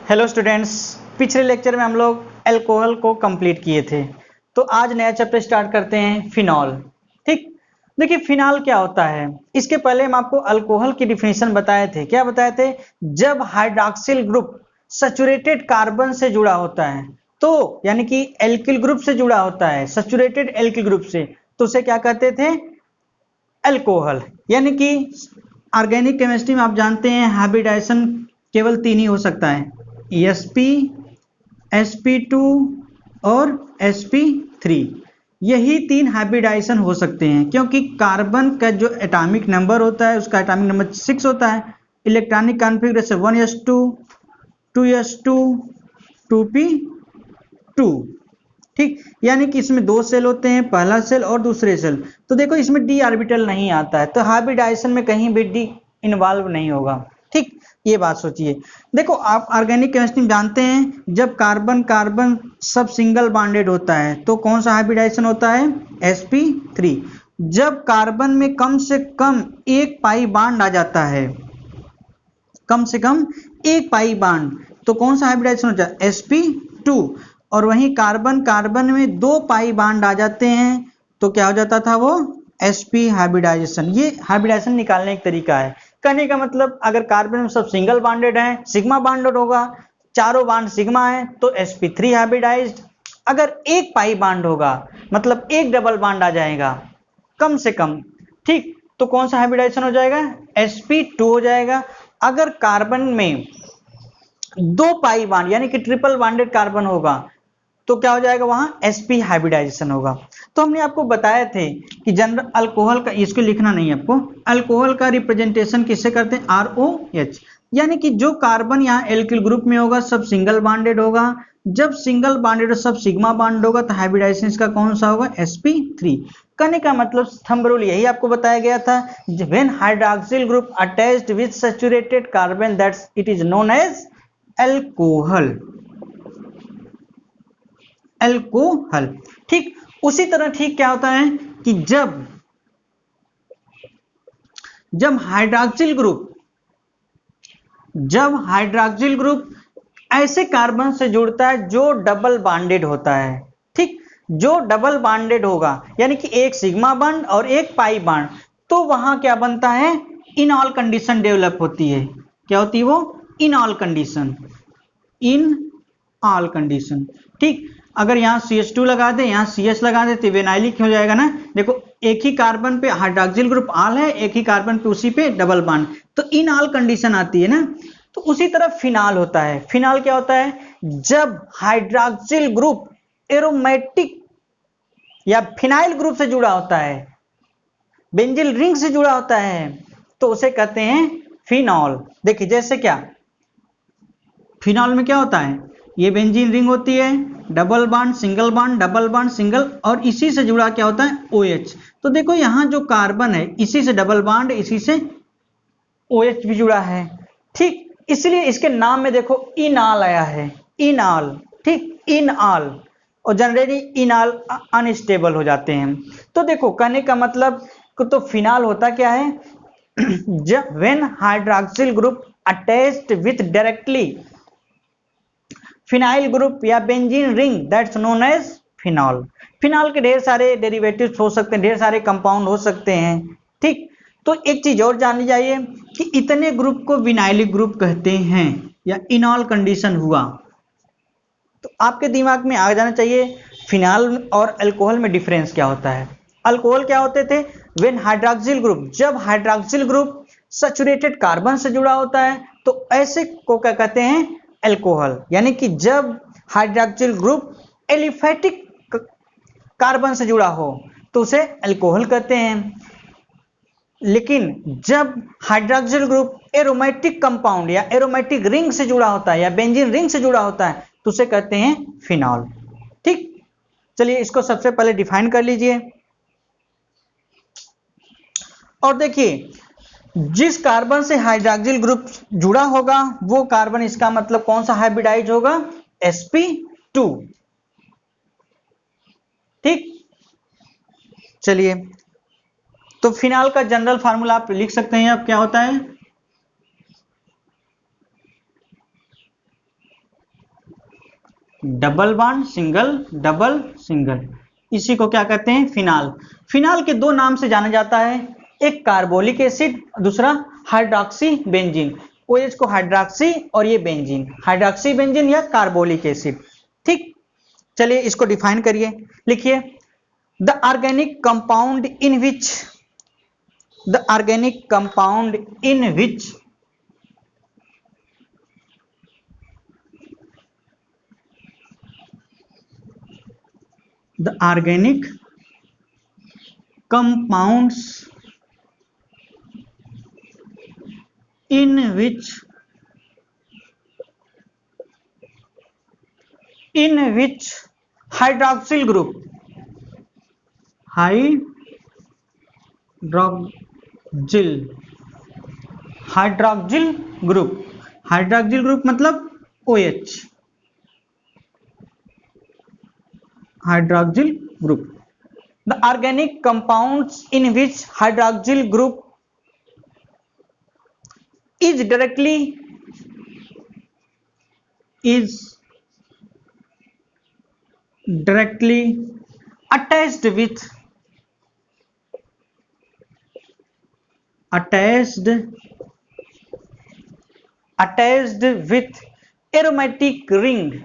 Hello students, पिछले lecture में हम लोग अल्कोहल को कंप्लीट किए थे। तो आज नया चैप्टर स्टार्ट करते हैं, फिनॉल। ठीक, देखिए फिनॉल क्या होता है। इसके पहले हम आपको अल्कोहल की डिफिनेशन बताए थे। क्या बताए थे? जब हाइड्रॉक्सिल ग्रुप सैचुरेटेड कार्बन से जुड़ा होता है, तो यानी कि एल्किल ग्रुप से जुड़ा होता है, सैचुरेटेड एल्किल ग्रुप से, तो उसे क्या कहते थे? अल्कोहल। यानी कि ऑर्गेनिक केमिस्ट्री में आप जानते हैं हाइब्रिडाइजेशन केवल 3 ही हो सकता है, sp, sp2 और sp3। यही 3 हाइब्रिडाइजेशन हो सकते हैं, क्योंकि कार्बन का जो एटॉमिक नंबर होता है उसका एटॉमिक नंबर 6 होता है। Electronic configuration 1s2, 2s2, 2p2। ठीक, यानी कि इसमें 2 सेल होते हैं, पहला सेल और दूसरे सेल। तो देखो इसमें डी ऑर्बिटल नहीं आता है, तो हाइब्रिडाइजेशन में कहीं भी डी इन्वॉल्व नहीं होगा। ठीक, ये बात सोचिए। देखो आप ऑर्गेनिक केमिस्ट्री में जानते हैं जब कार्बन कार्बन सब सिंगल बॉन्डेड होता है तो कौन सा हाइब्रिडाइजेशन होता है? sp3। जब कार्बन में कम से कम एक पाई बॉन्ड आ जाता है, कम से कम एक पाई बॉन्ड, तो कौन सा हाइब्रिडाइजेशन होता है? sp2। और वहीं कार्बन कार्बन में 2 पाई बॉन्ड आ जाते हैं तो क्या हो जाता था? वो sp हाइब्रिडाइजेशन। ये हाइब्रिडाइजेशन निकालने का तरीका है। कहने का मतलब अगर कार्बन में सब सिंगल बॉन्डेड है, सिग्मा बॉन्डेड होगा, चारों बॉन्ड सिग्मा है तो sp3 हाइब्रिडाइज्ड। अगर एक पाई बॉन्ड होगा मतलब एक डबल बॉन्ड आ जाएगा कम से कम, ठीक, तो कौन सा हाइब्रिडाइजेशन हो जाएगा? sp2 हो जाएगा। अगर कार्बन में 2 पाई बॉन्ड यानी कि ट्रिपल बॉन्डेड कार्बन होगा तो क्या हो जाएगा? वहां sp हाइब्रिडाइजेशन होगा। तो हमने आपको बताए थे कि जनरल अल्कोहल का, इसको लिखना नहीं है आपको, अल्कोहल का रिप्रेजेंटेशन किससे करते हैं? ROH। यानी कि जो कार्बन यहाँ एल्किल ग्रुप में होगा सब सिंगल बॉन्डेड होगा। जब सिंगल बॉन्डेड सब सिग्मा बॉन्ड होगा तो हाइब्रिडाइजेशन इसका कौन सा होगा? sp3। कहने का मतलब थंब रूल यही आपको बताया गया था, when hydroxyl group attached with saturated carbon that's it is known as alcohol. Alcohol. ठीक, उसी तरह ठीक क्या होता है कि जब हाइड्रॉक्सिल ग्रुप ऐसे कार्बन से जुड़ता है जो डबल बॉन्डेड होता है। ठीक, जो डबल बॉन्डेड होगा यानी कि एक सिग्मा बॉन्ड और एक पाई बॉन्ड, तो वहां क्या बनता है? इनऑल कंडीशन डेवलप होती है। क्या होती है वो? इनऑल कंडीशन। In all condition. ठीक, अगर यहाँ CH2 लगा दे, यहाँ CH लगा दे तो विनाइलिक हो जाएगा ना। देखो एक ही कार्बन पे हाइड्रॉक्सिल ग्रुप ऑल है, एक ही कार्बन पे उसी पे डबल बॉन्ड, तो इन ऑल कंडीशन आती है ना। तो उसी तरह फिनॉल होता है। फिनॉल क्या होता है? जब हाइड्रॉक्सिल ग्रुप एरोमेटिक या फिनाइल ग्रुप से जुड़ा होता है, बेंजिल रिंग से जुड़ा होता है, तो उसे कहते हैं फिनॉल। देखिए जैसे क्या फिनॉल में क्या होता है? ये बेंजीन रिंग होती है, double bond single bond double bond single, और इसी से जुड़ा क्या होता है? OH। तो देखो यहां जो कार्बन है इसी से डबल बॉन्ड, इसी से OH भी जुड़ा है। ठीक, इसलिए इसके नाम में देखो इनॉल आया है, इनॉल। ठीक, इनऑल। और जनरली इनॉल अनस्टेबल हो जाते हैं। तो देखो कहने का मतलब तो फिनॉल होता क्या है? जब when hydroxyl group attached with directly phenyl group या benzene ring that's known as phenol. Phenol के ढेर सारे डेरिवेटिव्स हो सकते हैं, ढेर सारे कंपाउंड हो सकते हैं। ठीक, तो एक चीज और जान ली जाइए कि इतने ग्रुप को विनाइलिक ग्रुप कहते हैं या इनॉल कंडीशन हुआ। तो आपके दिमाग में आ जाना चाहिए फिनॉल और अल्कोहल में डिफरेंस क्या होता है। अल्कोहल क्या होते थे? व्हेन हाइड्रॉक्सिल ग्रुप, जब हाइड्रॉक्सिल ग्रुप सैचुरेटेड कार्बन से जुड़ा होता है तो ऐसे को क्या कहते हैं? अल्कोहल। यानी कि जब हाइड्रॉक्सिल ग्रुप एलिफेटिक कार्बन से जुड़ा हो तो उसे अल्कोहल कहते हैं। लेकिन जब हाइड्रॉक्सिल ग्रुप एरोमेटिक कंपाउंड या एरोमेटिक रिंग से जुड़ा होता है या बेंजीन रिंग से जुड़ा होता है तो उसे कहते हैं फिनॉल। ठीक, चलिए इसको सबसे पहले डिफाइन कर लीजिए। और देखिए जिस कार्बन से हाइड्रॉक्सिल ग्रुप जुड़ा होगा वो कार्बन, इसका मतलब कौन सा हाइब्रिडाइज होगा? sp2। ठीक, चलिए तो फिनॉल का जनरल फार्मूला आप लिख सकते हैं। अब क्या होता है? Double bond single double single, इसी को क्या कहते हैं, फिनाल। फिनाल के दो नाम से जाना जाता है, एक कार्बोलिक एसिड, दूसरा हाइड्रोक्सी बेंजीन। OH को हाइड्रोक्सी और ये बेंजीन, हाइड्रोक्सी बेंजीन या कार्बोलिक एसिड। ठीक, चलिए इसको डिफाइन करिए, लिखिए the organic compound in which, the organic compound in which the organic compounds in which hydroxyl group hydroxyl group मतलब OH, hydroxyl group, the organic compounds in which hydroxyl group is directly attached with aromatic ring,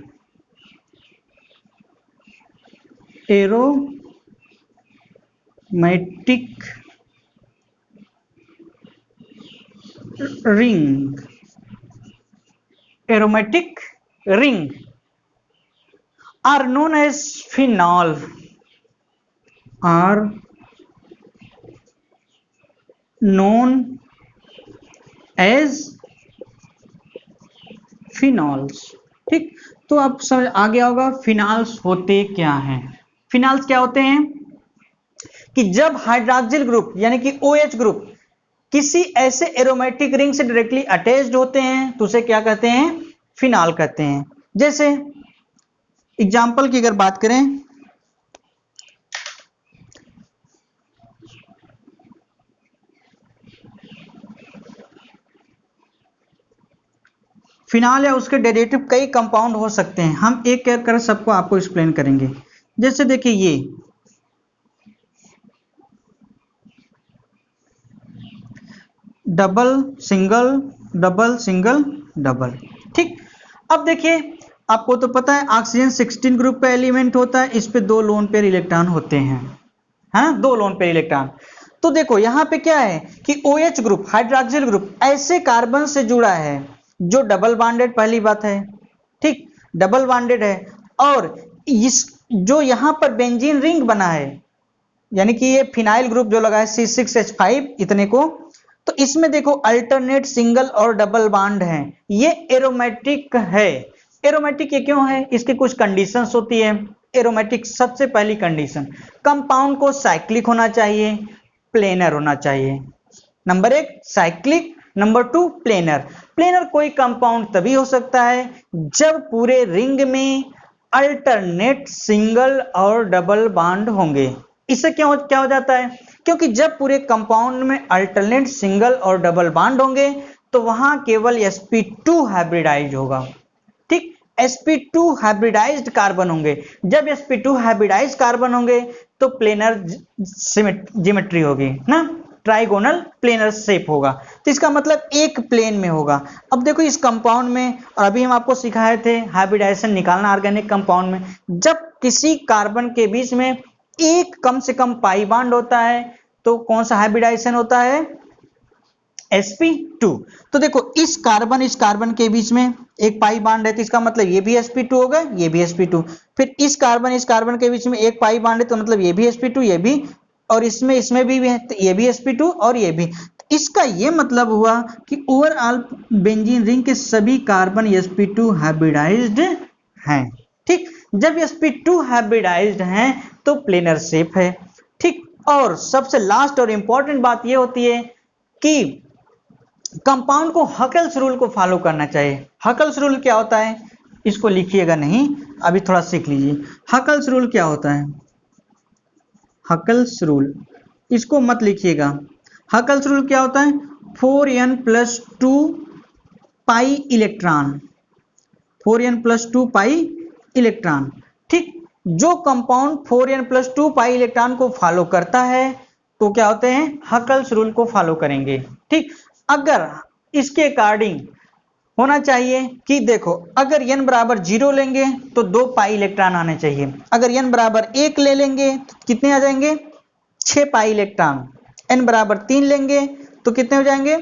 aromatic ring are known as phenol, phenols. ठीक, तो अब समझ आ गया होगा फिनाल्स होते क्या हैं। फिनाल्स क्या होते हैं कि जब हाइड्रोक्सिल ग्रुप यानी कि OH ग्रुप किसी ऐसे एरोमेटिक रिंग से डायरेक्टली अटैच्ड होते हैं तो उसे क्या कहते हैं, फिनाल कहते हैं। जैसे एग्जाम्पल की अगर बात करें, फिनाल या उसके डेरिवेटिव कई कंपाउंड हो सकते हैं, हम एक एक कर सबको आपको एक्सप्लेन करेंगे। जैसे देखिए ये double single double single double. ठीक, अब देखिए आपको तो पता है ऑक्सीजन 16 ग्रुप का एलिमेंट होता है, इस पे 2 लोन पेयर इलेक्ट्रॉन होते हैं, हाँ 2 लोन पेयर इलेक्ट्रॉन। तो देखो यहाँ पे क्या है कि OH ग्रुप हाइड्रोक्सिल ग्रुप ऐसे कार्बन से जुड़ा है जो डबल बॉन्डेड, पहली बात है, ठीक डबल बॉन्डेड है, और इस जो यहाँ पर बेंजीन रिंग बना है यानी कि ये फिनाइल ग्रुप जो लगा है C6H5 इतने को, तो इसमें देखो अल्टरनेट सिंगल और डबल बॉन्ड हैं, ये एरोमेटिक है। एरोमेटिक ये क्यों है, इसकी कुछ कंडीशंस होती है। एरोमेटिक सबसे पहली कंडीशन, कंपाउंड को साइक्लिक होना चाहिए, प्लेनर होना चाहिए। Number 1 cyclic, number 2 planar. Planar कोई कंपाउंड तभी हो सकता है जब पूरे रिंग में अल्टरनेट सिंगल और डबल बॉन्ड होंगे। इससे क्या हो जाता है, क्योंकि जब पूरे कंपाउंड में अल्टरनेट सिंगल और डबल बॉन्ड होंगे तो वहां केवल sp2 हाइब्रिडाइज होगा। ठीक, sp2 हाइब्रिडाइज्ड कार्बन होंगे। जब sp2 हाइब्रिडाइज्ड कार्बन होंगे तो प्लेनर ज्योमेट्री होगी ना, ट्राइगोनल प्लेनर शेप होगा, तो इसका मतलब एक प्लेन में होगा। अब देखो इस कंपाउंड में, और अभी हम आपको सिखाए थे हाइब्रिडाइजेशन निकालना ऑर्गेनिक कंपाउंड में, जब किसी कार्बन के बीच में एक कम से कम पाई बॉन्ड होता है तो कौन सा हाइब्रिडाइजेशन होता है, sp2। तो देखो इस कार्बन के बीच में एक पाई बॉन्ड है तो इसका मतलब ये भी sp2 होगा, ये भी sp2। फिर इस कार्बन के बीच में एक पाई बॉन्ड है तो मतलब ये भी sp2, ये भी, और इसमें भी है तो ये भी sp2 और ये भी। इसका ये मतलब हुआ कि ओवरऑल बेंजीन रिंग के सभी कार्बन sp2 हाइब्रिडाइज्ड हैं। ठीक, जब sp2 हाइब्रिडाइज्ड हैं तो प्लेनर शेप है। ठीक, और सबसे लास्ट और इंपॉर्टेंट बात ये होती है कि कंपाउंड को हकल्स रूल को फॉलो करना चाहिए। हकल्स रूल क्या होता है, इसको लिखिएगा नहीं, अभी थोड़ा सीख लीजिए। हकल्स रूल क्या होता है, हकल्स रूल इसको मत लिखिएगा। हकल्स रूल क्या होता है, 4n+2 pi electron, 4n+2 pi electron. ठीक, जो कंपाउंड 4n+2 पाई इलेक्ट्रॉन को फॉलो करता है तो क्या होते हैं, हकल्स रूल को फॉलो करेंगे। ठीक, अगर इसके अकॉर्डिंग होना चाहिए कि देखो, अगर n बराबर 0 लेंगे तो 2 पाई इलेक्ट्रॉन आने चाहिए, अगर n बराबर 1 ले लेंगे तो कितने आ जाएंगे, 6 पाई इलेक्ट्रॉन, n बराबर 3 लेंगे तो कितने हो जाएंगे,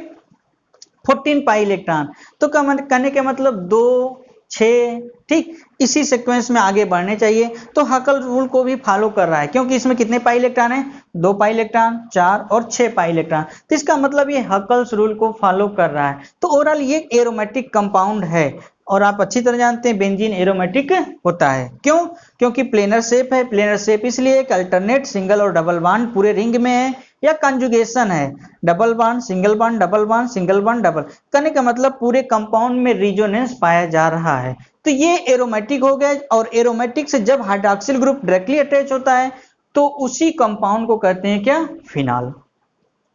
14 पाई इलेक्ट्रॉन। तो कहने का मतलब 2, 6, ठीक इसी सीक्वेंस में आगे बढ़ने चाहिए। तो हकल रूल को भी फॉलो कर रहा है, क्योंकि इसमें कितने पाई इलेक्ट्रॉन है, 2 पाई इलेक्ट्रॉन, 4 और 6 पाई इलेक्ट्रॉन। तो इसका मतलब ये हकल्स रूल को फॉलो कर रहा है। तो ओवरऑल ये एरोमेटिक कंपाउंड है, और आप अच्छी तरह जानते हैं बेंजीन एरोमेटिक होता है। क्यों, क्योंकि प्लेनर शेप है, प्लेनर शेप इसलिए एक अल्टरनेट सिंगल और डबल बॉन्ड पूरे रिंग में है, या कंजुगेशन है, double bond single bond double bond single bond double, कहने का मतलब पूरे कंपाउंड में रिजोनेंस पाया जा रहा है। तो ये एरोमेटिक हो गया, और एरोमेटिक से जब हाइड्रॉक्सिल ग्रुप डायरेक्टली अटैच होता है तो उसी कंपाउंड को कहते हैं क्या, फिनॉल।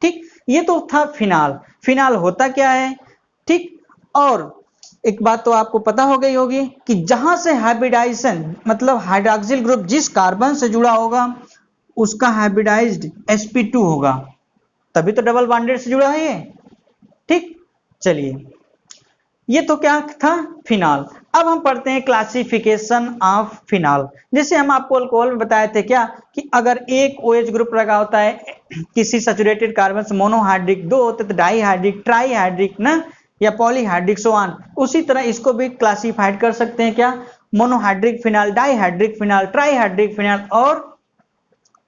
ठीक, ये तो था फिनॉल। फिनॉल होता क्या है, ठीक, और एक बात तो आपको पता हो गई होगी कि जहां से हाइब्रिडाइजेशन मतलब हाइड्रॉक्सिल ग्रुप जिस कार्बन से जुड़ा होगा उसका हाइब्रिडाइज्ड sp2 होगा, तभी तो डबल बॉन्डेड से जुड़ा है ये। ठीक, चलिए ये तो क्या था, फिनॉल। अब हम पढ़ते हैं क्लासिफिकेशन ऑफ फिनॉल। जैसे हम आपको अल्कोहल में बताए थे क्या, कि अगर एक OH ग्रुप लगा होता है किसी सैचुरेटेड कार्बन से, मोनोहाइड्रिक, दो होते तो डाईहाइड्रिक, ट्राईहाइड्रिक ना, या पॉलीहाइड्रिक, सो ऑन। उसी तरह इसको भी क्लासिफाइड कर सकते हैं क्या, monohydric phenol, dihydric phenol, trihydric phenol और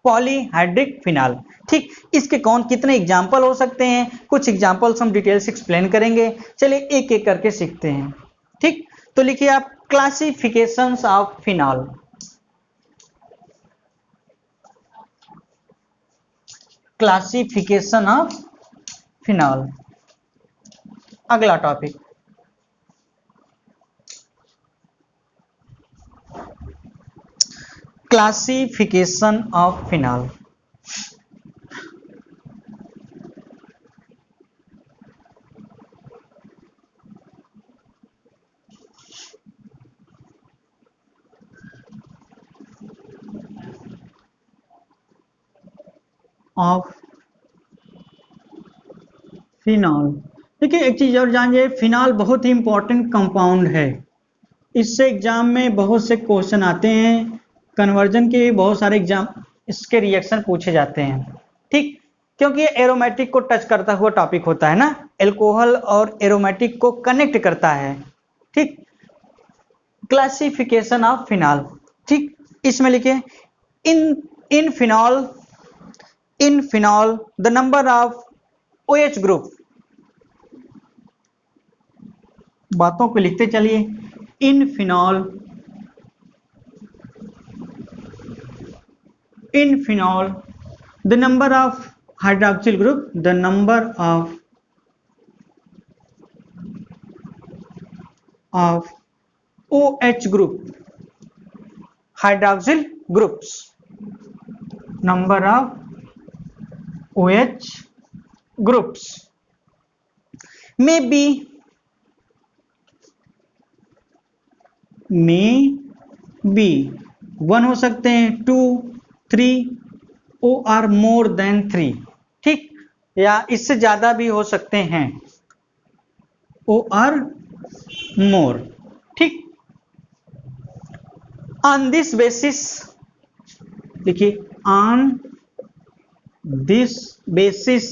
पॉलीहाइड्रिक फिनॉल। ठीक, इसके कौन कितने एग्जाम्पल हो सकते हैं, कुछ एग्जाम्पल्स हम डिटेल से एक्सप्लेन करेंगे। चलिए एक एक करके सीखते हैं। ठीक, तो लिखिए आप classifications of phenol. Classification of phenol, अगला topic. Classification of phenol. Of phenol, देखिए एक चीज और जानिए, फिनॉल बहुत ही इंपॉर्टेंट कंपाउंड है। इससे एग्जाम में बहुत से क्वेश्चन आते हैं, कन्वर्जन के बहुत सारे एग्जाम इसके रिएक्शन पूछे जाते हैं। ठीक, क्योंकि ये एरोमेटिक को टच करता हुआ टॉपिक होता है ना, एल्कोहल और एरोमेटिक को कनेक्ट करता है। ठीक, क्लासिफिकेशन ऑफ फिनॉल। ठीक, इसमें लिखे in in phenol, in phenol the number of OH group, बातों को लिखते चलिए, in phenol, in phenol the number of hydroxyl group, the number of OH group, hydroxyl groups, number of OH groups may be 1 हो सकते हैं, 2, 3 or more than 3। ठीक, या इससे ज्यादा भी हो सकते हैं, or more। ठीक, ऑन दिस बेसिस, देखिए on this basis,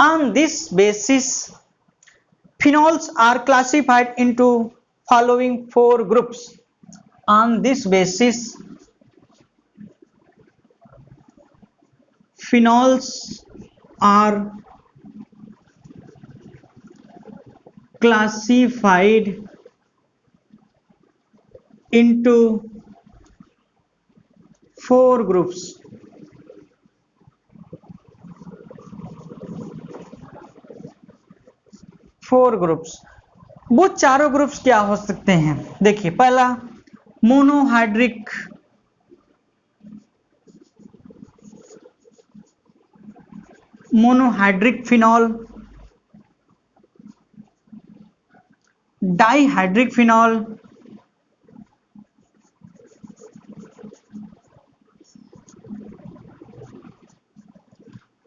on this basis phenols are classified into following 4 groups। on this basis phenols are classified into 4 groups। वो चारों ग्रुप्स क्या हो सकते हैं, देखिए पहला monohydric, monohydric phenol, dihydric phenol,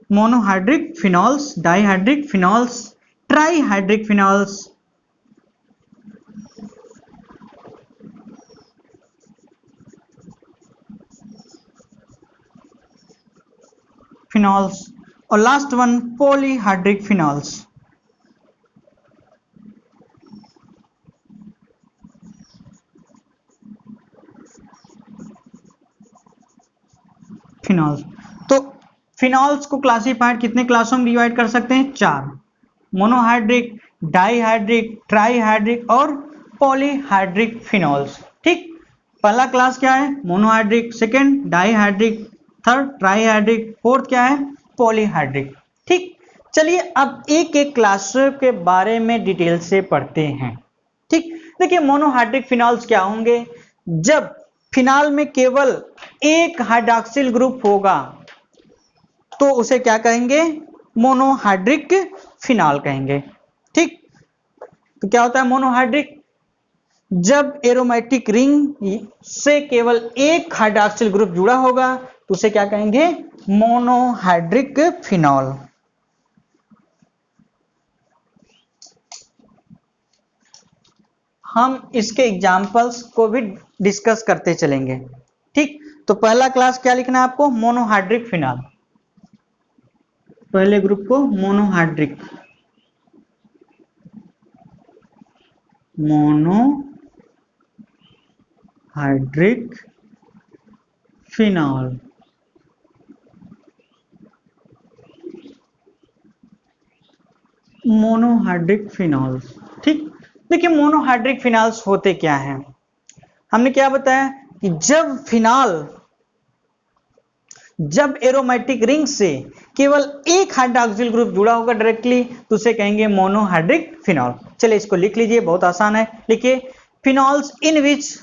monohydric phenols, dihydric phenols, trihydric phenols, phenols, और last one polyhydric phenols. Phenols, तो फिनॉल्स को क्लासिफाइड कितने क्लासों में डिवाइड कर सकते हैं? 4, मोनोहाइड्रिक, डाइहाइड्रिक, ट्राइहाइड्रिक और पॉलीहाइड्रिक फिनॉल्स। ठीक, पहला क्लास क्या है? Monohydric, second dihydric, third trihydric, fourth क्या है? पॉलीहाइड्रिक। ठीक, चलिए अब एक एक क्लास के बारे में डिटेल से पढ़ते हैं। ठीक, देखिए मोनोहाइड्रिक फिनॉल्स क्या होंगे? जब फिनॉल में केवल एक हाइड्रॉक्सिल ग्रुप होगा तो उसे क्या कहेंगे? मोनोहाइड्रिक फिनॉल कहेंगे। ठीक, तो क्या होता है मोनोहाइड्रिक? जब एरोमेटिक रिंग से केवल एक हाइड्रॉक्सिल ग्रुप जुड़ा होगा तो उसे क्या कहेंगे? Monohydric phenol. हम इसके एग्जाम्पल्स को भी डिस्कस करते चलेंगे। ठीक, तो पहला क्लास क्या लिखना है आपको? Monohydric phenol. पहले ग्रुप को monohydric, monohydric phenol. Monohydric phenols. ठीक, देखिए मोनोहाइड्रिक फिनॉल्स होते क्या हैं? हमने क्या बताया कि जब एरोमेटिक रिंग से केवल एक हाइड्रॉक्सिल ग्रुप जुड़ा होगा डायरेक्टली तो उसे कहेंगे मोनोहाइड्रिक फिनॉल। चलिए इसको लिख लीजिए, बहुत आसान है। लिखिए phenols in which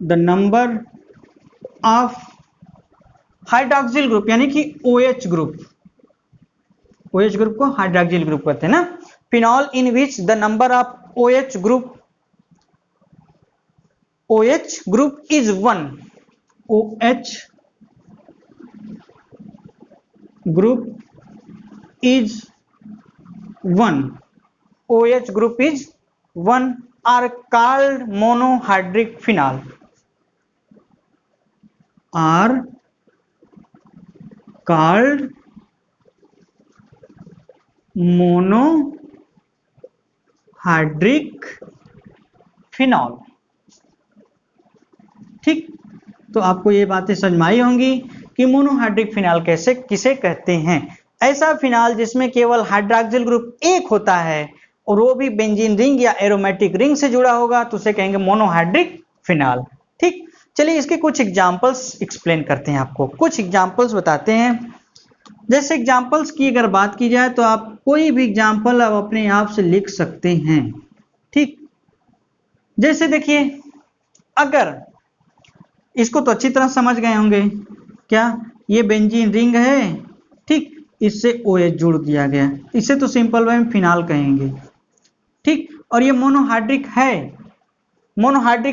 the number of hydroxyl group यानी कि OH ग्रुप को हाइड्रॉक्सिल ग्रुप कहते हैं ना। Phenol in which the number of OH group is 1, OH group is 1 are called monohydric phenol, are called monohydric phenol। ठीक, तो आपको ये बातें समझ में आई होंगी कि मोनोहाइड्रिक फिनॉल किसे कहते हैं। ऐसा फिनॉल जिसमें केवल हाइड्रॉक्सिल ग्रुप एक होता है और वो भी बेंजीन रिंग या एरोमेटिक रिंग से जुड़ा होगा तो उसे कहेंगे मोनोहाइड्रिक फिनॉल। ठीक, चलिए इसके कुछ एग्जांपल्स एक्सप्लेन करते हैं, आपको कुछ एग्जांपल्स बताते हैं। जैसे एग्जांपल्स की अगर बात की जाए तो आप कोई भी एग्जांपल आप अपने आप से लिख सकते हैं। ठीक, जैसे देखिए अगर इसको तो अच्छी तरह समझ गए होंगे, क्या ये बेंजीन रिंग है, ठीक, इससे OH जुड़ दिया गया, इसे तो सिंपल वे में फिनॉल कहेंगे। ठीक, और ये मोनोहाइड्रिक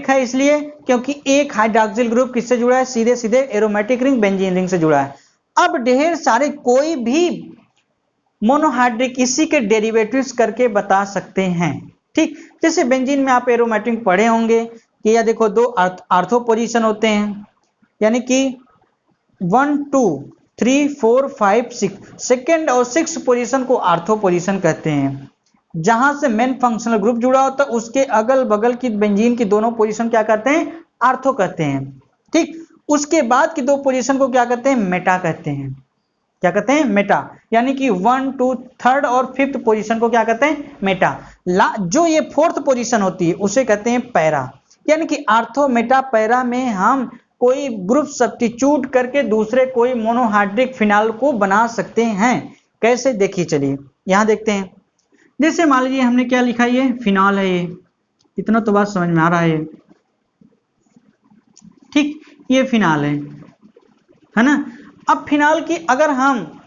है इसलिए क्योंकि एक हाइड्रॉक्सिल ग्रुप किससे जुड़ा है? सीधे सीधे एरोमेटिक रिंग बेंजीन रिंग से जुड़ा है। अब ढेर सारे कोई भी मोनोहाइड्रिक इसी के डेरिवेटिव्स करके बता सकते हैं। ठीक, जैसे बेंजीन में आप एरोमेटिक पढ़े होंगे कि या देखो 2 आर्थो पोजीशन होते हैं, यानी कि 1 2 3 4 5 6 सेकेंड और 6 पोजीशन को आर्थो पोजीशन कहते हैं। जहां से मेन फंक्शनल ग्रुप जुड़ा होता है उसके अगल बगल की बेंजीन की दोनों पोजीशन क्या कहते हैं? आर्थो कहते हैं। ठीक, उसके बाद की 2 पोजीशन को क्या कहते हैं? मेटा कहते हैं। क्या कहते हैं? मेटा, यानी कि 1 2 3rd और 5th पोजीशन को क्या कहते हैं? मेटा। जो ये 4th पोजीशन होती है उसे कहते हैं पैरा। यानी कि आर्थो मेटा पैरा में हम कोई ग्रुप सब्स्टिट्यूट करके दूसरे कोई मोनोहाइड्रिक फिनॉल को बना सकते हैं। कैसे, देखिए चलिए यहां देखते हैं। जैसे मान लीजिए हमने क्या लिखा, ये फिनॉल है, ये इतना तो बात समझ में आ रहा है, ठीक, ये फिनाल है ना। अब फिनाल की अगर हम,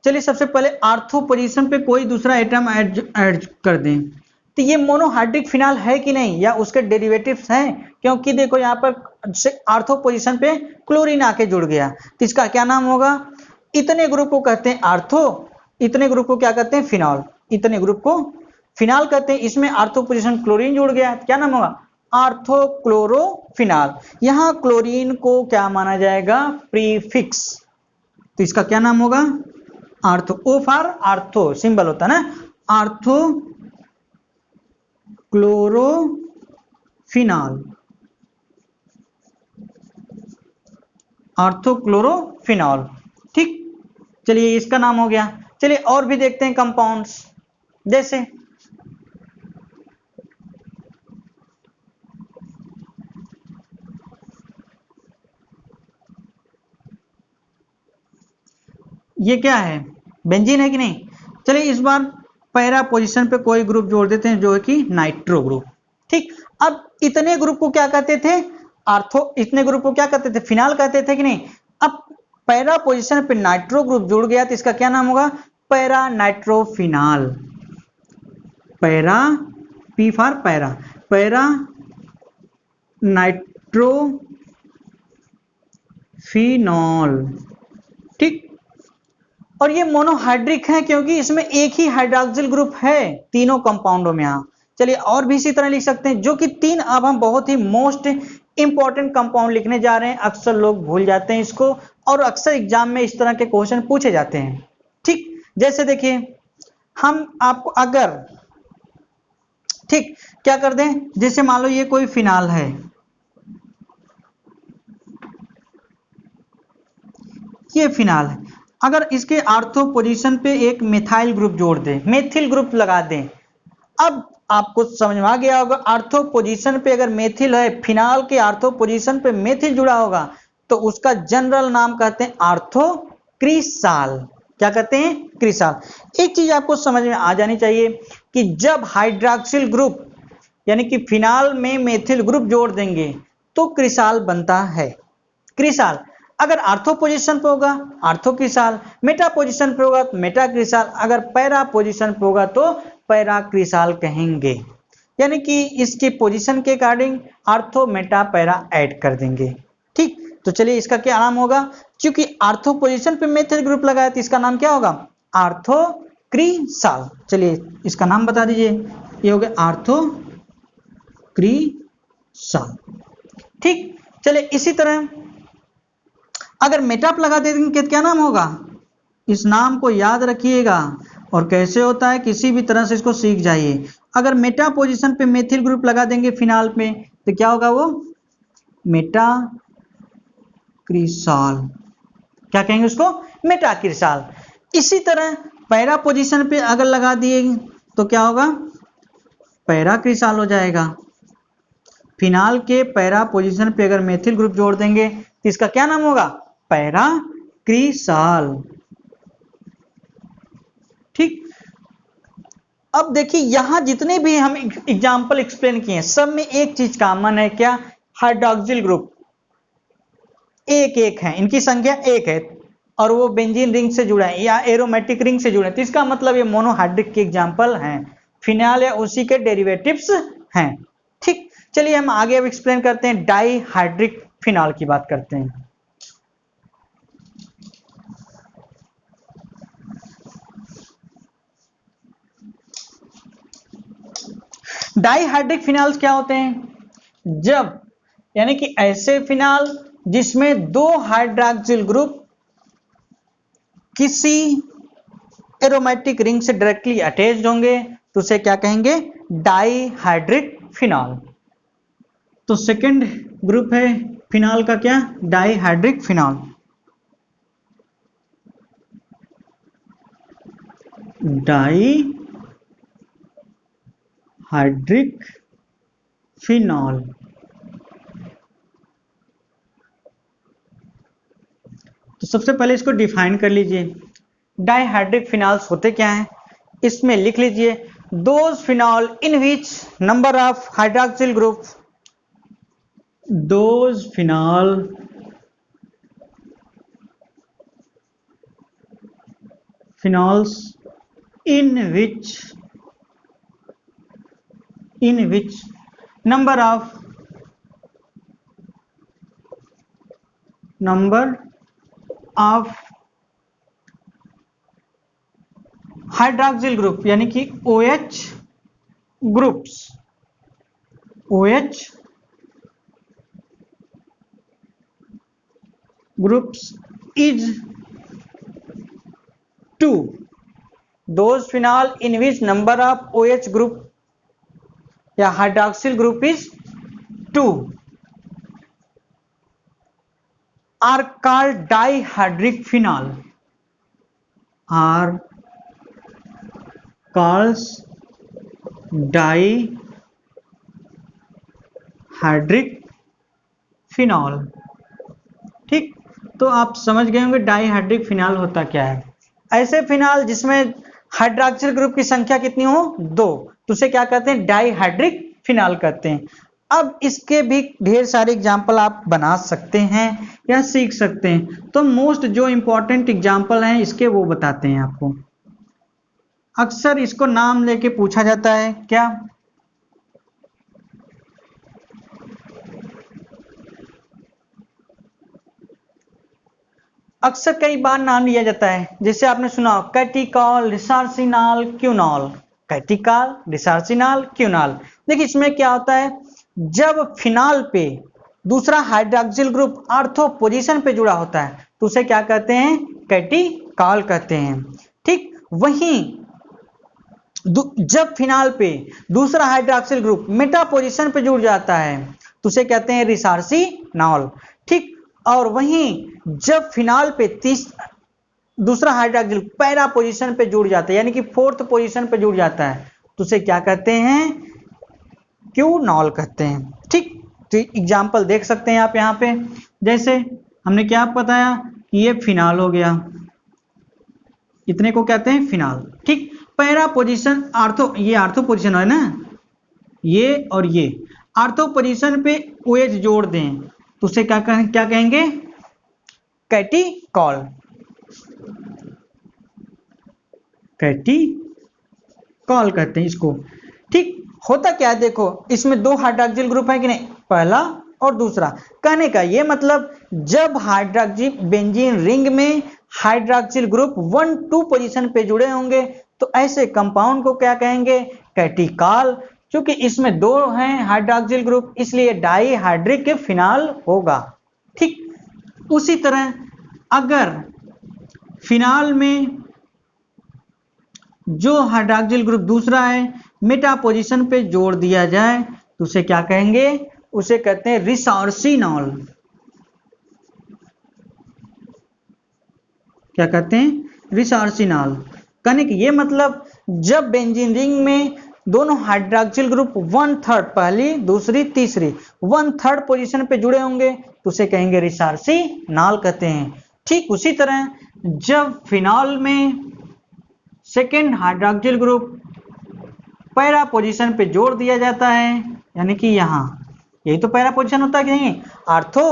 चलिए सबसे पहले आर्थो पोजीशन पे कोई दूसरा एटम ऐड कर दें, तो ये मोनोहाइड्रिक फिनाल है कि नहीं, या उसके डेरिवेटिव्स हैं, क्योंकि देखो यहाँ पर आर्थो पोजीशन पे क्लोरीन आके जुड़ गया, तो इसका क्या नाम होगा, इतने ग्रुप को कहते हैं आर्थो, इतने ग्रुप को क्या कहते हैं फिनॉल, इतने ग्रुप को फिनाल कहते हैं। इसमें आर्थो पोजीशन क्लोरीन जुड़ गया, क्या नाम होगा, आर्थोक्लोरोफिनाल। यहां क्लोरीन को क्या माना जाएगा, प्रीफिक्स, तो इसका क्या नाम होगा, ortho, O for ortho symbol होता है ना, आर्थो क्लोरोफिनाल, आर्थोक्लोरोफिनॉल, ठीक। चलिए इसका नाम हो गया। चलिए और भी देखते हैं कंपाउंड्स, जैसे ये क्या है, बेंजीन है कि नहीं। चलिए इस बार पैरा पोजीशन पे कोई ग्रुप जोड़ देते हैं जो है कि नाइट्रो ग्रुप, ठीक। अब इतने ग्रुप को क्या कहते थे, आर्थो, इतने ग्रुप को क्या कहते थे, फिनाल कहते थे कि नहीं। अब पैरा पोजीशन पे नाइट्रो ग्रुप जुड़ गया तो इसका क्या नाम होगा, para nitrophenol, para, P for para, para nitrophenol, ठीक। और ये मोनोहाइड्रिक है क्योंकि इसमें एक ही हाइड्रोक्सिल ग्रुप है तीनों कंपाउंडों में। यहाँ चलिए और भी इसी तरह लिख सकते हैं, जो कि तीन, अब हम बहुत ही मोस्ट इंपॉर्टेंट कंपाउंड लिखने जा रहे हैं, अक्सर लोग भूल जाते हैं इसको, और अक्सर एग्जाम में इस तरह के क्वेश्चन पूछे जाते हैं, ठीक। जैसे देखिए हम आपको अगर, ठीक, क्या कर दें, जैसे मान लो ये कोई फिनाल है, ये फिनाल है, अगर इसके आर्थो पोजीशन पे एक मिथाइल ग्रुप जोड़ दें, मेथिल ग्रुप लगा दें, अब आपको समझ में आ गया होगा, आर्थो पोजीशन पे अगर मेथिल है, फिनाल के आर्थो पोजीशन पे मेथिल जुड़ा होगा, तो उसका जनरल नाम कहते हैं आर्थो क्रिसाल, क्या कहते हैं, क्रिसाल। एक चीज आपको समझ में आ जानी चाहिए कि जब हाइड्रोक्सिल ग्रुप यानी कि फिनाल में मेथिल ग्रुप जोड़ देंगे तो क्रिसाल बनता है, क्रिसाल। अगर आर्थो पोजीशन पे होगा आर्थो क्रिसाल, मेटा पोजीशन पे होगा तो मेटा क्रिसाल, अगर पैरा पोजीशन पे होगा तो पैरा क्रिसाल कहेंगे, यानी कि इसके पोजीशन के according ortho Meta para add कर देंगे, ठीक। तो चलिए इसका क्या नाम होगा, क्योंकि आर्थो पोजीशन पे मेथिल ग्रुप लगाया तो इसका नाम क्या होगा, आर्थो क्रिसाल। चलिए इसका नाम बता दीजिए, ये हो गया आर्थो क्रिसाल, ठीक। चलिए इसी तरह अगर मेटाप लगा देंगे तो क्या नाम होगा, इस नाम को याद रखिएगा, और कैसे होता है किसी भी तरह से इसको सीख जाइए। अगर मेटा पोजीशन पे मेथिल ग्रुप लगा देंगे फिनाल पे तो क्या होगा, वो मेटा क्रिसाल, क्या कहेंगे उसको, मेटा क्रिसाल। इसी तरह पैरा पोजीशन पे अगर लगा दिए तो क्या होगा, पैरा क्रिसाल हो जाएगा। फिनाल के पैरा पोजीशन पे अगर मेथिल ग्रुप जोड़ देंगे तो इसका क्या नाम होगा, पैरा क्रिसाल, ठीक। अब देखिए यहां जितने भी हम एग्जाम्पल एक्सप्लेन किए सब में एक चीज कॉमन है, क्या, हाइड्रोक्सिल ग्रुप एक एक है, इनकी संख्या एक है, और वो बेंजीन रिंग से जुड़ा है या एरोमेटिक रिंग से जुड़े हैं, तो इसका मतलब ये मोनोहाइड्रिक के एग्जाम्पल हैं, फिनाल या उसी के डेरिवेटिव्स हैं, ठीक। चलिए हम आगे अब एक्सप्लेन करते हैं, डाईहाइड्रिक फिनाल की बात करते हैं। डाईहाइड्रिक फिनाल्स क्या होते हैं, जब, यानी कि ऐसे फिनाल जिसमें दो हाइड्रोक्सिल ग्रुप किसी एरोमेटिक रिंग से डायरेक्टली अटैच्ड होंगे तो उसे क्या कहेंगे, डाईहाइड्रिक फिनाल। तो सेकंड ग्रुप है फिनाल का क्या, डाईहाइड्रिक फिनाल, डाईहाइड्रिक फिनॉल। तो सबसे पहले इसको डिफाइन कर लीजिए, डाइहाइड्रिक फिनॉल्स होते क्या हैं, इसमें लिख लीजिए, those phenol in which number of hydroxyl group, those phenol phenols in which number of hydroxyl group यानी कि OH groups is 2, those phenol in which number of OH group या hydroxyl group is 2 are called dihydric phenol, are called dihydric phenol। ठीक, तो आप समझ गए होंगे dihydric phenol होता क्या है। ऐसे फिनॉल जिसमें हाइड्रॉक्सिल ग्रुप की संख्या कितनी हो, 2, तो उसे क्या कहते हैं, डाइहाइड्रिक फिनॉल कहते हैं। अब इसके भी ढेर सारे एग्जाम्पल आप बना सकते हैं या सीख सकते हैं, तो मोस्ट जो इंपॉर्टेंट एग्जाम्पल हैं इसके वो बताते हैं आपको। अक्सर इसको नाम लेके पूछा जाता है क्या, अक्सर कई बार नाम लिया जाता है, जैसे आपने सुना कैटिकॉल, रिसार्सिनॉल, क्यूनॉल, कैटिकॉल, रिसार्सिनॉल, क्यूनॉल। देखिए इसमें क्या होता है, जब फिनॉल पे दूसरा हाइड्रॉक्सिल ग्रुप ऑर्थो पोजीशन पे जुड़ा होता है तो उसे क्या कहते हैं, कैटिकॉल कहते हैं। ठीक, वहीं जब फिनॉल पे दूसरा हाइड्रॉक्सिल ग्रुप मेटा पोजीशन पे जुड़ जाता है तो उसे कहते हैं रिसार्सिनॉल। ठीक, और वहीं जब फिनॉल पे दूसरा हाइड्रॉक्सिल पैरा पोजीशन पे जुड़ जाता है यानी कि 4th पोजीशन पे जुड़ जाता है तो उसे क्या कहते हैं, क्यूनॉल कहते हैं। ठीक, तो एग्जांपल देख सकते हैं आप यहाँ पे, जैसे हमने क्या बताया कि ये फिनॉल हो गया, इतने को कहते हैं फिनॉल। ठीक, पैरा पोजीशन आर्थो, ये आर्थो पोजीशन है ना, ये और ये आर्थो पोजीशन पे OH जोड़ दें तो उसे क्या कहेंगे, कैटिकॉल, कैटिकॉल कहते हैं इसको। ठीक, होता क्या है, देखो इसमें 2 हाइड्रॉक्सिल ग्रुप है कि नहीं, पहला और दूसरा। कहने का ये मतलब जब हाइड्रॉक्सिल बेंजीन रिंग में हाइड्रॉक्सिल ग्रुप 1-2 पोजीशन पे जुड़े होंगे तो ऐसे कंपाउंड को क्या कहेंगे, कैटिकॉल। क्योंकि इसमें 2 हैं हाइड्रॉक्सिल ग्रुप इसलिए डाइहाइड्रिक फिनॉल होगा। ठीक, उसी तरह अगर फिनॉल में जो हाइड्रॉक्सिल ग्रुप दूसरा है मेटा पोजीशन पे जोड़ दिया जाए तो उसे क्या कहेंगे, उसे कहते हैं रिसार्सिनॉल। क्या कहते हैं, रिसार्सिनॉल। कहने की ये मतलब जब बेंजीन रिंग में दोनों हाइड्रॉक्सिल ग्रुप 1/3 पहली दूसरी तीसरी 1/3 पोजीशन पे जुड़े होंगे तो उसे कहेंगे रिसार्सिनॉल कहते हैं। ठीक उसी तरह जब फिनॉल में second hydroxyl group para position पे जोड़ दिया जाता है यानी कि यहाँ यही तो पैरा पोजीशन होता है कि नहीं, आर्थो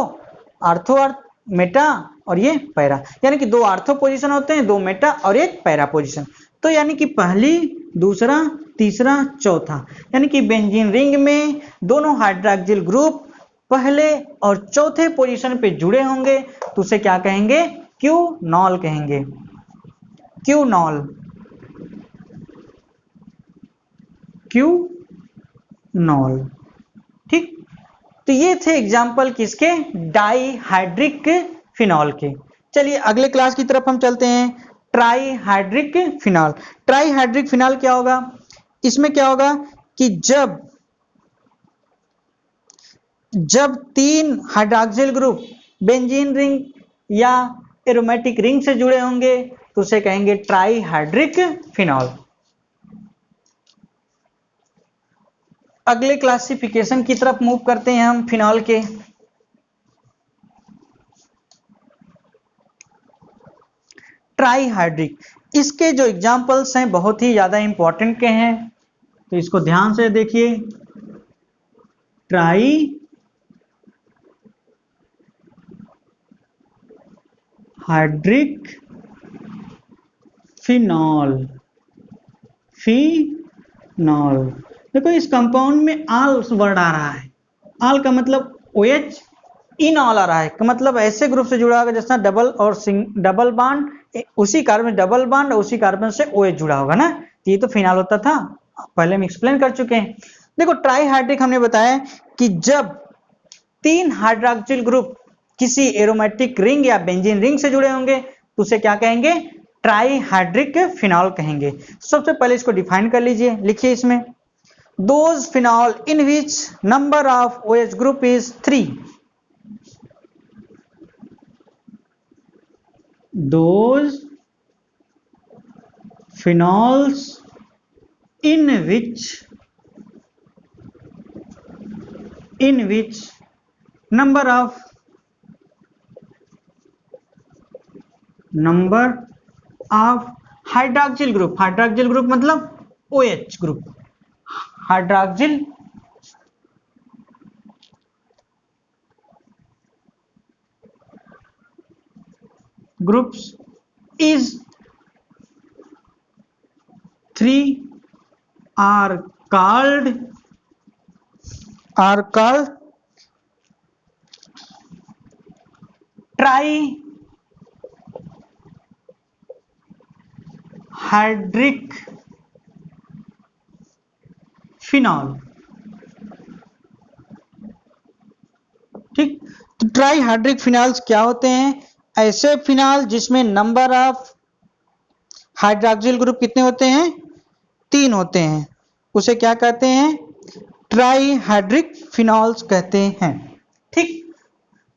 और मेटा और ये पैरा, यानी कि 2 आर्थो पोजीशन होते हैं, 2 मेटा और 1 पैरा पोजीशन। तो यानी कि पहली दूसरा तीसरा चौथा, यानी कि बेंजीन रिंग में दोनों हाइड्रॉक्सिल ग्रुप पहले और चौथे पोजीशन पे जुड़े होंगे तो उसे क्या कहेंगे, क्यूनॉल कहेंगे, क्यूनॉल, क्यूनॉल। ठीक, तो ये थे एग्जाम्पल किसके, डाइहाइड्रिक फिनॉल के। चलिए अगले क्लास की तरफ हम चलते हैं, ट्राइहाइड्रिक फिनॉल। ट्राइहाइड्रिक फिनॉल क्या होगा, इसमें क्या होगा कि जब 3 हाइड्रॉक्सिल ग्रुप बेंजीन रिंग या एरोमेटिक रिंग से जुड़े होंगे तो उसे कहेंगे ट्राइहाइड्रिक फिनॉल। अगले क्लासिफिकेशन की तरफ मूव करते हैं हम फिनॉल के। ट्राइहाइड्रिक इसके जो एग्जाम्पल्स हैं बहुत ही ज्यादा इंपॉर्टेंट के हैं, तो इसको ध्यान से देखिए। Try hydric phenol, phenol. देखो इस कंपाउंड में आल वर्ड आ रहा है, आल का मतलब OH, इन ऑल आ रहा है का मतलब ऐसे ग्रुप से जुड़ा होगा जैसा डबल और डबल बॉन्ड, उसी कार्बन डबल बॉन्ड और उसी कार्बन से OH जुड़ा होगा ना, तो ये तो फिनॉल होता था, पहले हम एक्सप्लेन कर चुके हैं। देखो ट्राई हाइड्रिक हमने बताया कि जब 3 हाइड्रोक्सिल ग्रुप किसी एरोमेटिक रिंग या बेंजीन रिंग से जुड़े होंगे तो उसे क्या कहेंगे, ट्राई हाइड्रिक फिनॉल कहेंगे। सबसे पहले इसको डिफाइन कर लीजिए, लिखिए इसमें, those phenol in which number of OH group is 3, those phenols in which number of hydroxyl group, hydroxyl group मतलब OH group, hydroxyl groups is 3 are called trihydric phenol. ठीक, तो ट्राईहाइड्रिक फिनॉल्स क्या होते हैं, ऐसे फिनॉल जिसमें number of hydroxyl group कितने होते हैं, 3 होते हैं, उसे क्या कहते हैं, ट्राईहाइड्रिक फिनॉल्स कहते हैं। ठीक,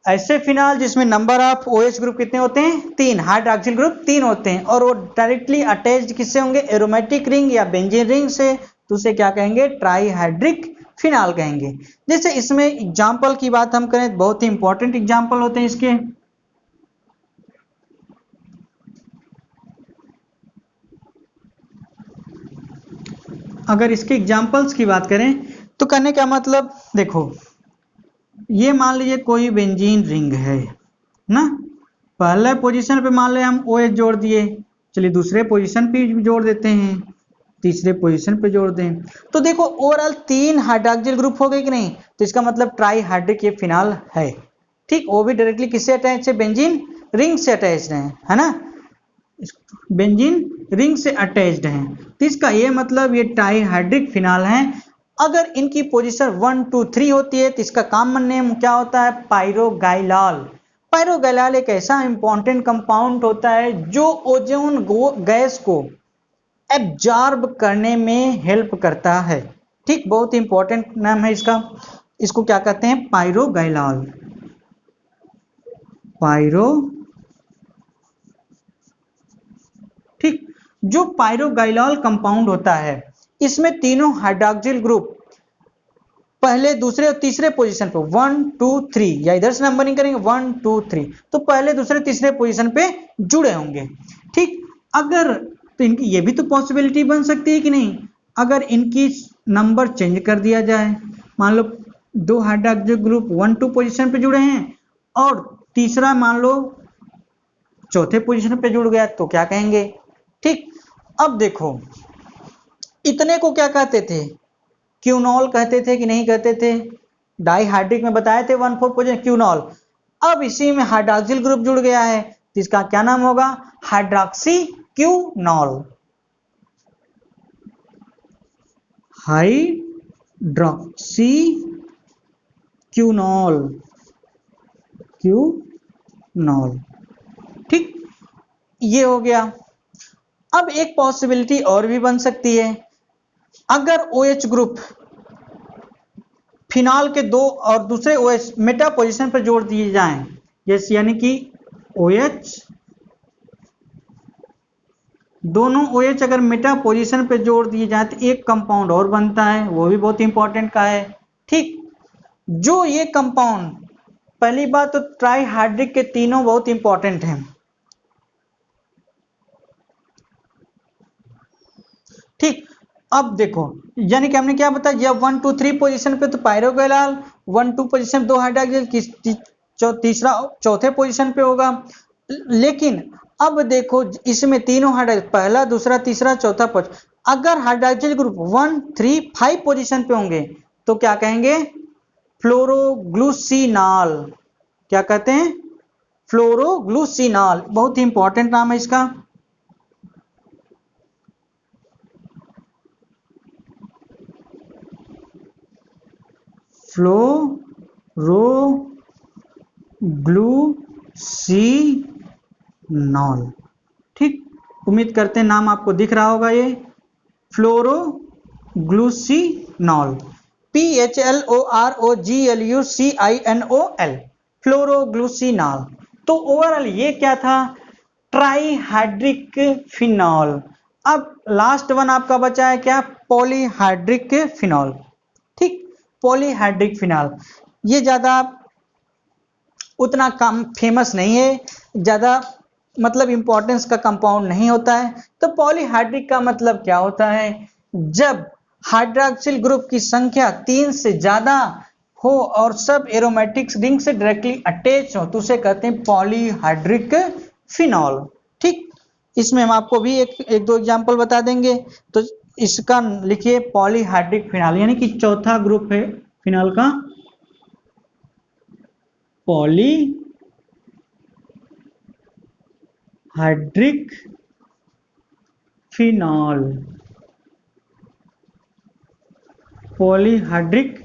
ऐसे फिनॉल जिसमें नंबर ऑफ OH ग्रुप कितने होते हैं, 3, हाइड्रोक्सिल ग्रुप 3 होते हैं और वो डायरेक्टली अटैच्ड किससे होंगे, एरोमेटिक रिंग या बेंजीन रिंग से, तो उसे क्या कहेंगे, ट्राईहाइड्रिक फिनॉल कहेंगे। जैसे इसमें एग्जाम्पल की बात हम करें, बहुत ही इंपॉर्टेंट एग्जाम्पल होते हैं इसके, अगर इसके एग्जाम्पल्स की बात करें तो कहने का मतलब देखो, ये मान लीजिए कोई बेंजीन रिंग है ना, पहले पोजीशन पे मान ले हम OH जोड़ दिए, चलिए दूसरे पोजीशन पे जोड़ देते हैं, तीसरे पोजीशन पे जोड़ दें, तो देखो ओवरऑल 3 हाइड्रोक्सिल ग्रुप हो गए कि नहीं, तो इसका मतलब ट्राईहाइड्रिक ये फिनॉल है। ठीक, वो भी डायरेक्टली किससे अटैच है, बेंजीन रिंग से अटैच्ड है ना, बेंजीन रिंग से अटैच्ड हैं, तो इसका ये मतलब ये ट्राईहाइड्रिक फिनॉल है। अगर इनकी पोजीशन 1 2 3 होती है तो इसका कॉमन नेम क्या होता है, पायरोगाइलॉल। पायरोगाइलॉल एक ऐसा इंपॉर्टेंट कंपाउंड होता है जो ओजोन गैस को एब्जॉर्ब करने में हेल्प करता है। ठीक, बहुत इंपॉर्टेंट नाम है इसका, इसको क्या कहते हैं, पायरोगाइलॉल, पायरो। ठीक, जो पायरोगाइलॉल कंपाउंड होता है इसमें तीनों हाइड्रोक्सिल ग्रुप पहले दूसरे और तीसरे पोजीशन पे 1 2 3, या इधर से नंबरिंग करेंगे 1 2 3, तो पहले दूसरे तीसरे पोजीशन पे जुड़े होंगे। ठीक, अगर तो इनकी ये भी तो पॉसिबिलिटी बन सकती है कि नहीं, अगर इनकी नंबर चेंज कर दिया जाए, मान लो 2 हाइड्रोक्सिल ग्रुप 1 2 पोजीशन पे जुड़े हैं और तीसरा मान लो चौथे पोजीशन पे जुड़ गया, तो क्या कहेंगे। ठीक, अब देखो इतने को क्या कहते थे, क्यूनॉल कहते थे कि नहीं कहते थे, डाईहाइड्रिक में बताए थे 1 4 पोजीशन क्यूनॉल। अब इसी में हाइड्रोक्सिल ग्रुप जुड़ गया है तो इसका क्या नाम होगा, हाइड्रोक्सी क्यूनॉल, हाइड्रोक्सी क्यूनॉल, क्यूनॉल। ठीक, ये हो गया। अब एक पॉसिबिलिटी और भी बन सकती है, अगर OH ग्रुप फिनॉल के दो और दूसरे OH मेटा पोजीशन पर जोड़ दिए जाएं, जैसे यानी कि OH, दोनों OH अगर मेटा पोजीशन पे जोड़ दिए जाए तो एक कंपाउंड और बनता है, वो भी बहुत इंपॉर्टेंट का है। ठीक, जो ये कंपाउंड, पहली बात तो ट्राईहाइड्रिक के तीनों बहुत इंपॉर्टेंट हैं, अब देखो, यानी कि हमने क्या बताया, जब 1 2 3 पोजीशन पे तो पायरोगोनाल, 1 2 पोजीशन 2 हाइड्रोक्सिल, तीसरा चौथे पोजीशन पे होगा। लेकिन अब देखो इसमें तीनों हाइड्रोक्सिल, पहला दूसरा तीसरा चौथा पोजीशन, अगर हाइड्रोक्सिल ग्रुप 1 3 5 पोजीशन पे होंगे तो क्या कहेंगे, फ्लोरोग्लूसिनॉल। क्या कहते हैं, फ्लोरोग्लूसिनॉल। बहुत ही इंपॉर्टेंट नाम है इसका। फ्लोरोग्लूसिनॉल। ठीक, उम्मीद करते हैं नाम आपको दिख रहा होगा ये, फ्लोरोग्लूसिनॉल, PHLOROGLUCINOL, फ्लोरोग्लूसिनॉल। तो ओवरऑल ये क्या था, ट्राईहाइड्रिक फिनॉल। अब लास्ट वन आपका बचा है क्या, पॉलीहाइड्रिक फिनॉल। ठीक, पॉलीहाइड्रिक फिनॉल ये ज्यादा उतना कम फेमस नहीं है, ज्यादा मतलब इंपॉर्टेंस का कंपाउंड नहीं होता है। तो पॉलीहाइड्रिक का मतलब क्या होता है, जब हाइड्रोक्सिल ग्रुप की संख्या 3 से ज्यादा हो और सब एरोमेटिक रिंग से डायरेक्टली अटैच हो तो उसे कहते हैं पॉलीहाइड्रिक फिनॉल। ठीक, इसमें हम आपको भी एक दो एग्जांपल बता देंगे। तो इसका लिखिए पॉलीहाइड्रिक फिनॉल, यानी कि चौथा ग्रुप है फिनॉल का, polyhydric phenol. Polyhydric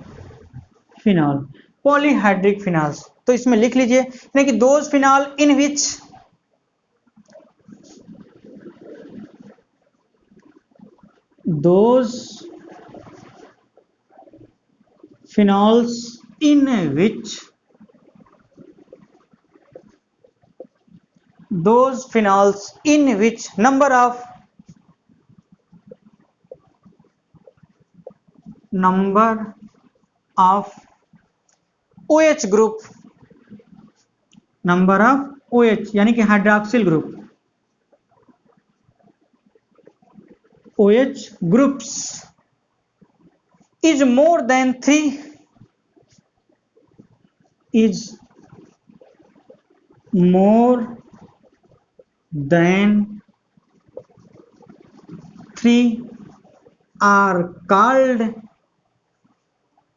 phenol, polyhydric phenol. तो इसमें लिख लीजिए, यानी कि those phenol in which those phenols in which number of OH group, number of OH यानी कि hydroxyl group, OH groups is more than 3 are called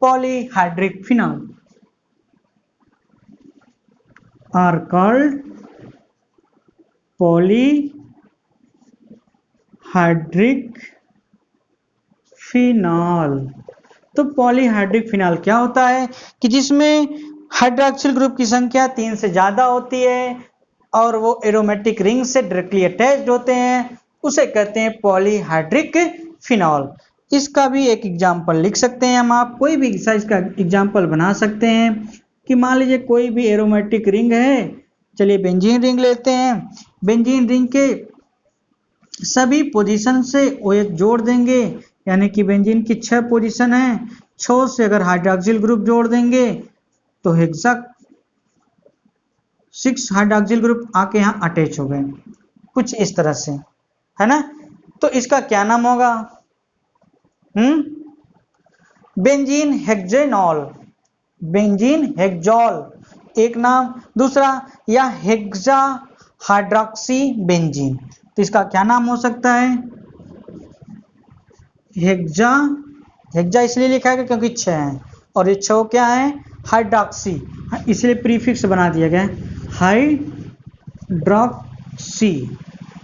polyhydric phenol, are called polyhydric phenol। तो polyhydric phenol क्या होता है कि जिसमें hydroxyl group की संख्या 3 से ज्यादा होती है और वो एरोमेटिक रिंग से डायरेक्टली अटैच्ड होते हैं, उसे कहते हैं पॉलीहाइड्रिक फिनॉल। इसका भी एक एग्जांपल लिख सकते हैं हम, आप कोई भी साइज का एग्जांपल बना सकते हैं कि मान लीजिए कोई भी एरोमेटिक रिंग है, चलिए बेंजीन रिंग लेते हैं, बेंजीन रिंग के सभी पोजीशन से OH जोड़ देंगे, यानी कि बेंजीन की 6 पोजीशन है, 6 से अगर हाइड्रोक्सिल ग्रुप जोड़ देंगे तो हेक्सा 6 हाइड्रोक्सिल ग्रुप आके यहाँ अटैच हो गए, कुछ इस तरह से, है ना। तो इसका क्या नाम होगा, बेंजीन हेक्सेनॉल, बेंजीन हेक्सॉल एक नाम, दूसरा या हेक्सा हाइड्रोक्सी बेंजीन। तो इसका क्या नाम हो सकता है, हेक्सा, हेक्सा इसलिए लिखा है क्योंकि 6 है और ये 6 क्या है, हाइड्रोक्सी, इसलिए प्रीफिक्स बना दिया गया हाइड्रोक्सी,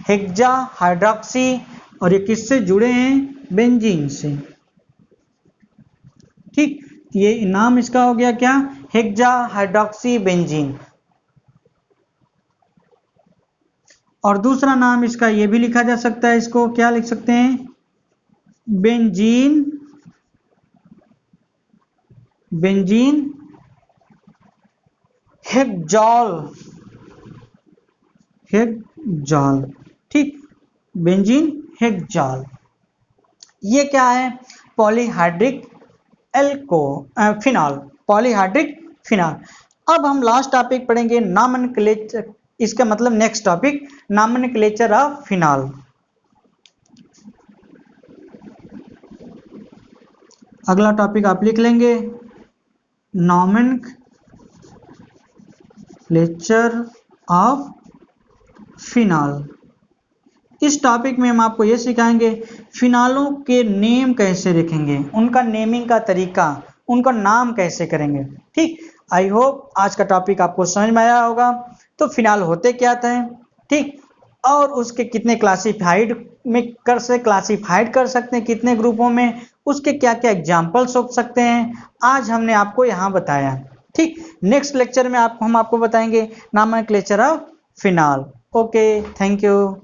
हेक्सा हाइड्रोक्सी। और ये किससे जुड़े हैं, बेंजीन से। ठीक, ये नाम इसका हो गया क्या, हेक्सा हाइड्रोक्सी बेंजीन। और दूसरा नाम इसका ये भी लिखा जा सकता है, इसको क्या लिख सकते हैं, बेंजीन, बेंजीन हेक्सॉल, हेक्सॉल। ठीक, बेंजीन हेक्सॉल। ये क्या है, पॉलीहाइड्रिक फिनॉल, पॉलीहाइड्रिक फिनॉल। अब हम लास्ट टॉपिक पढ़ेंगे नॉमेनक्लेचर, इसका मतलब next topic nomenclature of phenol. अगला टॉपिक आप लिख लेंगे नॉमेनक्लेचर ऑफ फिनॉल। इस टॉपिक में हम आपको ये सिखाएंगे फिनालों के नेम कैसे लिखेंगे, उनका नेमिंग का तरीका, उनका नाम कैसे करेंगे। ठीक, आई होप आज का टॉपिक आपको समझ में आया होगा। तो फिनाल होते क्या थे, ठीक, और उसके कितने क्लासिफाइड कर सकते हैं, कितने ग्रुपों में, उसके क्या क्या एग्जाम्पल्स हो सकते हैं, आज हमने आपको यहाँ बताया। ठीक, नेक्स्ट लेक्चर में हम आपको बताएंगे nomenclature of phenol. Okay, thank you.